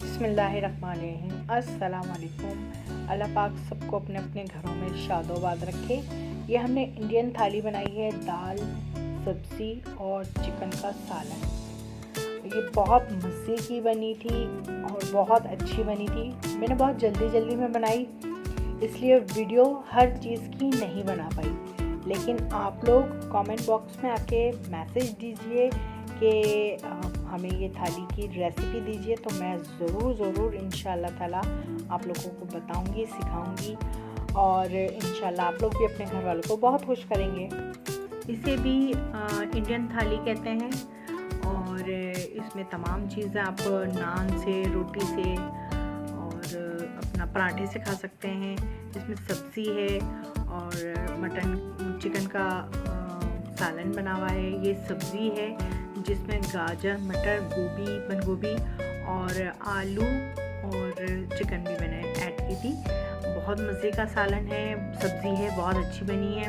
बिस्मिल्लाहिर्रहमानिर्रहीम। अस्सलाम वालेकुम। अल्लाह पाक सबको अपने अपने घरों में शादोबाद रखे। ये हमने इंडियन थाली बनाई है, दाल, सब्ज़ी और चिकन का सालन। ये बहुत मज़े की बनी थी और बहुत अच्छी बनी थी। मैंने बहुत जल्दी में बनाई, इसलिए वीडियो हर चीज़ की नहीं बना पाई, लेकिन आप लोग कमेंट बॉक्स में आके मैसेज दीजिए कि हमें ये थाली की रेसिपी दीजिए, तो मैं ज़रूर इंशाल्लाह ताला आप लोगों को बताऊंगी, सिखाऊंगी और इंशाल्लाह आप लोग भी अपने घर वालों को बहुत खुश करेंगे। इसे भी इंडियन थाली कहते हैं और इसमें तमाम चीज़ें आप नान से, रोटी से और अपना पराठे से खा सकते हैं। इसमें सब्ज़ी है और मटन चिकन का सालन बना हुआ है। ये सब्ज़ी है जिसमें गाजर, मटर, गोभी, बंद गोभी और आलू और चिकन भी मैंने ऐड की थी। बहुत मज़े का सालन है, सब्ज़ी है, बहुत अच्छी बनी है।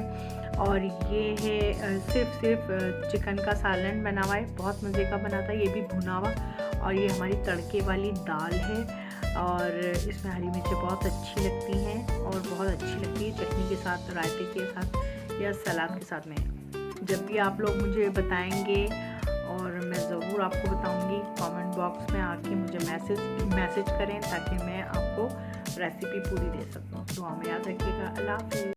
और ये है सिर्फ चिकन का सालन बना हुआ है, बहुत मज़े का बना था, ये भी भुना हुआ। और ये हमारी तड़के वाली दाल है और इसमें हरी मिर्चें बहुत अच्छी लगती हैं और बहुत अच्छी लगती है चटनी के साथ, रायते के साथ या सलाद के साथ में। जब भी आप लोग मुझे बताएंगे और मैं ज़रूर आपको बताऊंगी, कमेंट बॉक्स में आके मुझे मैसेज करें ताकि मैं आपको रेसिपी पूरी दे सकूं। दुआ में याद रखिएगा। अल्लाह हाफ़िज़।